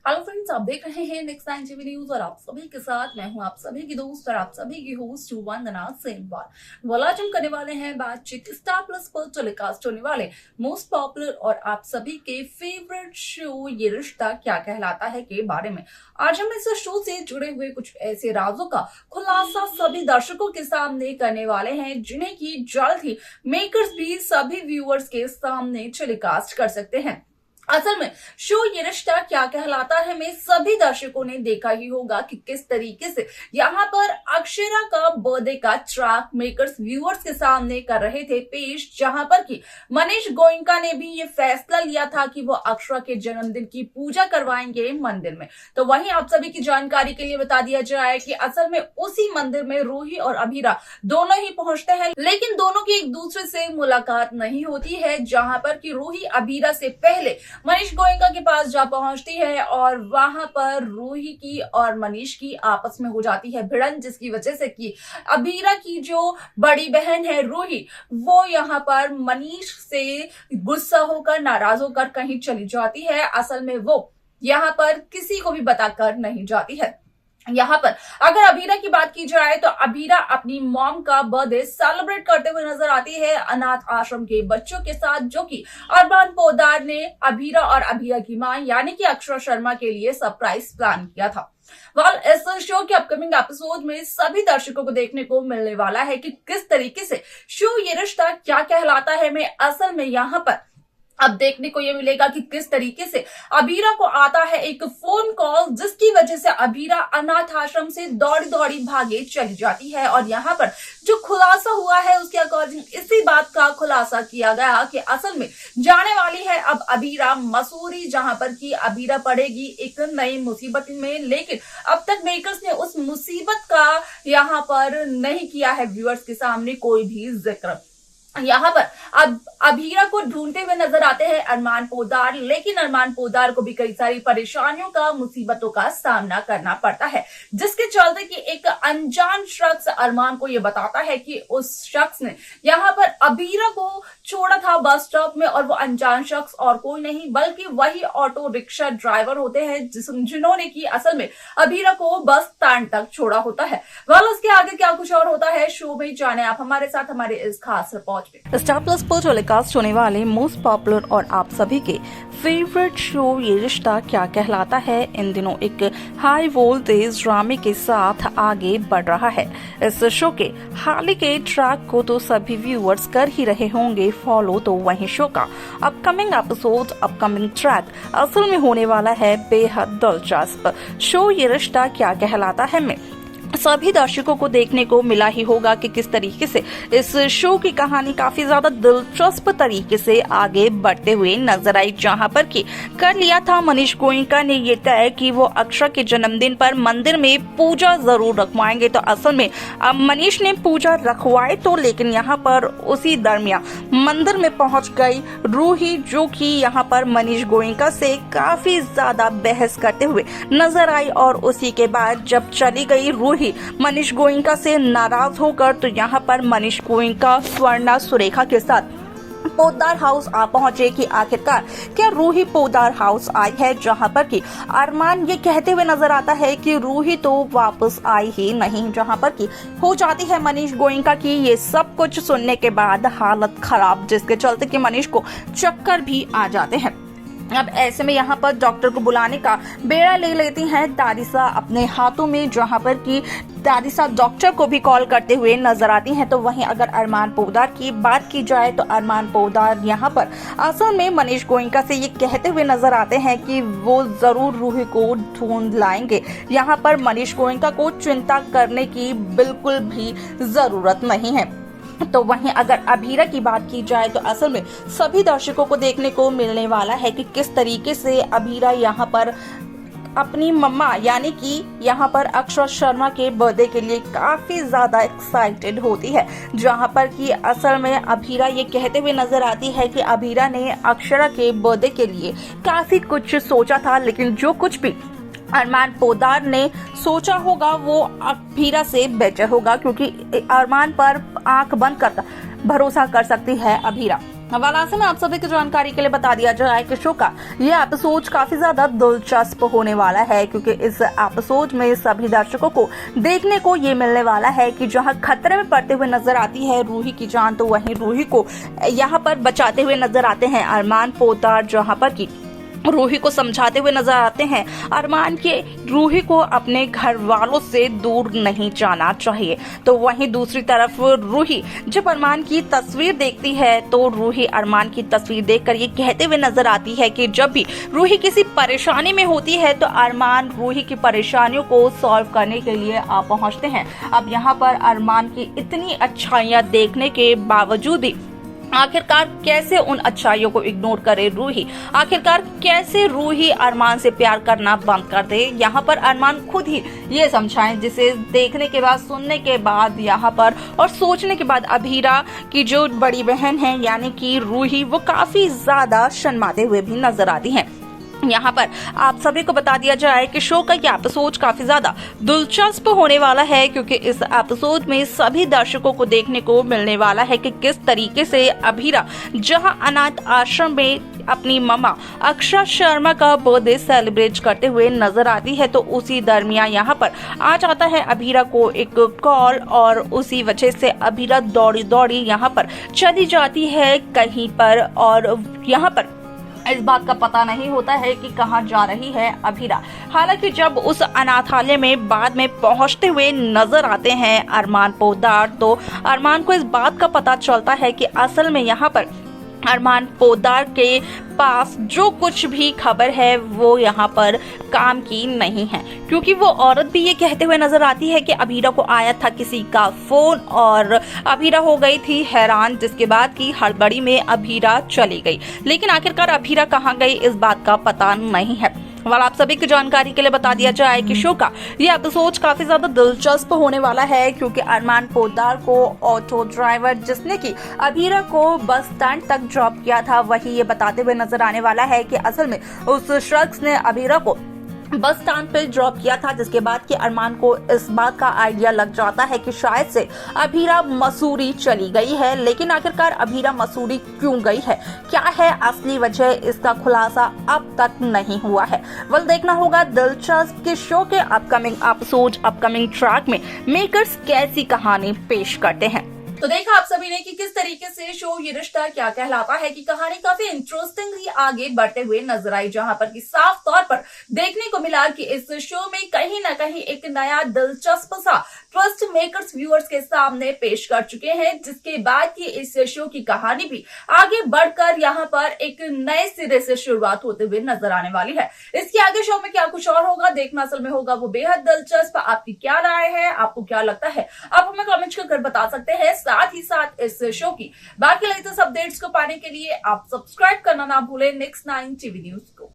Hello friends, आप देख रहे हैं नेक्स्ट 9 टीवी न्यूज और आप सभी के साथ मैं हूं आप सभी की दोस्त और आप सभी की होस्ट वंदना सेमवाल। आज हम करने वाले हैं बातचीत स्टार प्लस पर टेलीकास्ट होने वाले मोस्ट पॉपुलर और आप सभी के फेवरेट शो ये रिश्ता क्या कहलाता है के बारे में। आज हम इस शो से जुड़े हुए कुछ ऐसे राजों का खुलासा सभी दर्शकों के सामने करने वाले हैं जिन्हें की जल्द ही मेकर्स भी सभी व्यूअर्स के सामने टेलीकास्ट कर सकते हैं। असल में शो ये रिश्ता क्या कहलाता है में सभी दर्शकों ने देखा ही होगा कि किस तरीके से यहाँ पर अक्षरा का बर्थडे का ट्रैक मेकर्स व्यूअर्स के सामने कर रहे थे पेश, जहां पर कि मनीष गोयनका ने भी ये फैसला लिया था कि वो अक्षरा के जन्मदिन की पूजा करवाएंगे मंदिर में। तो वहीं आप सभी की जानकारी के लिए बता दिया जाए कि असल में उसी मंदिर में रूही और अभीरा दोनों ही पहुंचते हैं, लेकिन दोनों की एक दूसरे से मुलाकात नहीं होती है, जहां पर कि रूही अभीरा से पहले मनीष गोयनका के पास जा पहुंचती है और वहां पर रूही की और मनीष की आपस में हो जाती है भिड़न, जिसकी वजह से कि अभीरा की जो बड़ी बहन है रूही वो यहाँ पर मनीष से गुस्सा होकर नाराज होकर कहीं चली जाती है। असल में वो यहाँ पर किसी को भी बताकर नहीं जाती है। यहाँ पर अगर अभीरा की बात की जाए तो अभीरा अपनी मॉम का बर्थडे सेलिब्रेट करते हुए नजर आती है अनाथ आश्रम के बच्चों के साथ, जो कि अरमान पोदार ने अभीरा और अभीरा की मां यानी कि अक्षरा शर्मा के लिए सरप्राइज प्लान किया था। इस शो के अपकमिंग एपिसोड में सभी दर्शकों को देखने को मिलने वाला है कि किस तरीके से शो ये रिश्ता क्या कहलाता है में असल में यहाँ पर अब देखने को ये मिलेगा कि किस तरीके से अभीरा को आता है एक फोन कॉल, जिसकी वजह से अभीरा अनाथ आश्रम से दौड़ी दौड़ी भागे चली जाती है। और यहाँ पर जो खुलासा हुआ है उसके अकॉर्डिंग इसी बात का खुलासा किया गया कि असल में जाने वाली है अब अभीरा मसूरी, जहां पर कि अभीरा पड़ेगी एक नई मुसीबत में, लेकिन अब तक मेकर्स ने उस मुसीबत का यहाँ पर नहीं किया है व्यूअर्स के सामने कोई भी जिक्र। यहाँ पर अब अभीरा को ढूंढते हुए नजर आते हैं अरमान पोदार, लेकिन अरमान पोदार को भी कई सारी परेशानियों का मुसीबतों का सामना करना पड़ता है, जिसके चलते कि एक अनजान शख्स अरमान को ये बताता है कि उस शख्स ने यहाँ पर अभीरा को छोड़ा था बस स्टॉप में, और वो अनजान शख्स और कोई नहीं बल्कि वही ऑटो रिक्शा ड्राइवर होते हैं जिन्होंने की असल में अभीरा को बस स्टैंड तक छोड़ा होता है। उसके आगे क्या कुछ और होता है शो में जाने आप हमारे साथ हमारे इस खास रिपोर्ट में। स्टार प्लस पर टेलीकास्ट होने वाले मोस्ट पॉपुलर और आप सभी के फेवरेट शो ये रिश्ता क्या कहलाता है इन दिनों एक हाई वोल्टेज ड्रामे के साथ आगे बढ़ रहा है। इस शो के हाल ही के ट्रैक को तो सभी व्यूअर्स कर ही रहे होंगे फॉलो, तो वहीं शो का अपकमिंग एपिसोड अपकमिंग ट्रैक असल में होने वाला है बेहद दिलचस्प। शो ये रिश्ता क्या कहलाता है में सभी दर्शकों को देखने को मिला ही होगा कि किस तरीके से इस शो की कहानी काफी ज्यादा दिलचस्प तरीके से आगे बढ़ते हुए नजर आई, जहां पर कि कर लिया था मनीष गोयनका ने ये तय कि वो अक्षरा के जन्मदिन पर मंदिर में पूजा जरूर रखवाएंगे। तो असल में अब मनीष ने पूजा रखवाए तो, लेकिन यहाँ पर उसी दरमियान मंदिर में पहुंच गई रूही, जो कि यहाँ पर मनीष गोयनका से काफी ज्यादा बहस करते हुए नजर आई, और उसी के बाद जब चली गई रूही मनीष गोयनका से नाराज होकर, तो यहाँ पर मनीष गोयनका स्वर्णा सुरेखा के साथ पोदार हाउस आ पहुंचे कि आखिरकार क्या रूही पोदार हाउस आई है, जहां पर कि अरमान ये कहते हुए नजर आता है कि रूही तो वापस आई ही नहीं, जहां पर कि हो जाती है मनीष गोयनका की ये सब कुछ सुनने के बाद हालत खराब, जिसके चलते कि मनीष को चक्कर भी आ जाते हैं। अब ऐसे में यहाँ पर डॉक्टर को बुलाने का बेड़ा ले लेती हैं तारिसा अपने हाथों में, जहाँ पर कि तारिसा डॉक्टर को भी कॉल करते हुए नजर आती हैं। तो वहीं अगर अरमान पोदार की बात की जाए तो अरमान पोदार यहाँ पर असल में मनीष गोयनका से ये कहते हुए नजर आते हैं कि वो जरूर रूही को ढूंढ लाएंगे। यहाँ पर मनीष गोयनका को चिंता करने की बिल्कुल भी जरूरत नहीं है। तो वहीं अगर अभीरा की बात की जाए तो असल में सभी दर्शकों को देखने को मिलने वाला है कि किस तरीके से अभीरा यहाँ पर अपनी मम्मा यानी कि यहाँ पर अक्षरा शर्मा के बर्थडे के लिए काफी ज्यादा एक्साइटेड होती है, जहाँ पर कि असल में अभीरा ये कहते हुए नजर आती है कि अभीरा ने अक्षरा के बर्थडे के लिए काफी कुछ सोचा था, लेकिन जो कुछ भी अरमान पोदार ने सोचा होगा वो अभीरा से बेटर होगा, क्योंकि अरमान पर आंख बंद कर भरोसा कर सकती है अभीरा। हवाला से मैं आप सभी की जानकारी के लिए बता दिया जाए कि शो का ये एपिसोड काफी ज्यादा दिलचस्प होने वाला है, क्योंकि इस एपिसोड में सभी दर्शकों को देखने को ये मिलने वाला है कि जहां खतरे में पड़ते हुए नजर आती है रूही की जान, तो वहीं रूही को यहां पर बचाते हुए नजर आते हैं अरमान पोद्दार, जहां पर की रूही को समझाते हुए नजर आते हैं अरमान के रूही को अपने घर वालों से दूर नहीं जाना चाहिए। तो वहीं दूसरी तरफ रूही जब अरमान की तस्वीर देखती है तो रूही अरमान की तस्वीर देखकर ये कहते हुए नजर आती है कि जब भी रूही किसी परेशानी में होती है तो अरमान रूही की परेशानियों को सॉल्व करने के लिए आ पहुंचते हैं। अब यहाँ पर अरमान की इतनी अच्छाइयाँ देखने के बावजूद भी आखिरकार कैसे उन अच्छाइयों को इग्नोर करे रूही, आखिरकार कैसे रूही अरमान से प्यार करना बंद कर दे, यहाँ पर अरमान खुद ही ये समझाएं, जिसे देखने के बाद, सुनने के बाद यहाँ पर और सोचने के बाद अभीरा की जो बड़ी बहन है यानी कि रूही, वो काफी ज्यादा शर्माते हुए भी नजर आती हैं। यहाँ पर आप सभी को बता दिया जाए कि शो का ये एपिसोड काफी ज्यादा दिलचस्प होने वाला है, क्योंकि इस एपिसोड में सभी दर्शकों को देखने को मिलने वाला है कि किस तरीके से अभीरा जहां अनाथ आश्रम में अपनी मम्मा अक्षरा शर्मा का बर्थडे सेलिब्रेट करते हुए नजर आती है, तो उसी दरमियान यहाँ पर आ जाता है अभीरा को एक कॉल और उसी वजह से अभीरा दौड़ी दौड़ी यहाँ पर चली जाती है कहीं पर, और यहाँ पर इस बात का पता नहीं होता है कि कहां जा रही है अभीरा। हालांकि जब उस अनाथालय में बाद में पहुंचते हुए नजर आते हैं अरमान पोद्दार, तो अरमान को इस बात का पता चलता है कि असल में यहाँ पर अरमान पोद्दार के पास जो कुछ भी खबर है वो यहाँ पर काम की नहीं है, क्योंकि वो औरत भी ये कहते हुए नजर आती है कि अभीरा को आया था किसी का फोन और अभीरा हो गई थी हैरान, जिसके बाद की हड़बड़ी में अभीरा चली गई। लेकिन आखिरकार अभीरा कहाँ गई इस बात का पता नहीं है। वाल आप सभी की जानकारी के लिए बता दिया जाए कि शो का ये एपिसोड काफी ज्यादा दिलचस्प होने वाला है, क्योंकि अरमान पोद्दार को ऑटो ड्राइवर जिसने की अभीरा को बस स्टैंड तक ड्रॉप किया था, वही ये बताते हुए नजर आने वाला है कि असल में उस शख्स ने अभीरा को बस स्टैंड पे ड्रॉप किया था, जिसके बाद कि अरमान को इस बात का आइडिया लग जाता है कि शायद से अभीरा मसूरी चली गई है। लेकिन आखिरकार अभीरा मसूरी क्यों गई है, क्या है असली वजह, इसका खुलासा अब तक नहीं हुआ है। वल देखना होगा दिलचस्प कि शो के अपकमिंग एपिसोड, अपकमिंग ट्रैक में मेकर्स कैसी कहानी पेश करते हैं। तो देखा आप सभी ने कि किस तरीके से शो ये रिश्ता क्या कहलाता है की कहानी काफी इंटरेस्टिंगली आगे बढ़ते हुए नजर आई, जहां पर कि साफ तौर पर देखने को मिला कि इस शो में कहीं ना कहीं एक नया दिलचस्प सा ट्विस्ट मेकर्स व्यूअर्स के सामने पेश कर चुके हैं, जिसके बाद की इस शो की कहानी भी आगे बढ़कर यहाँ पर एक नए सिरे से शुरुआत होते हुए नजर आने वाली है। इसके आगे शो में क्या कुछ और होगा, देखना असल में होगा वो बेहद दिलचस्प। आपकी क्या राय है, आपको क्या लगता है, आप हमें कमेंट कर बता सकते हैं। साथ ही साथ इस शो की बाकी लेटेस्ट अपडेट्स को पाने के लिए आप सब्सक्राइब करना ना भूलें नेक्स्ट 9 टीवी न्यूज को।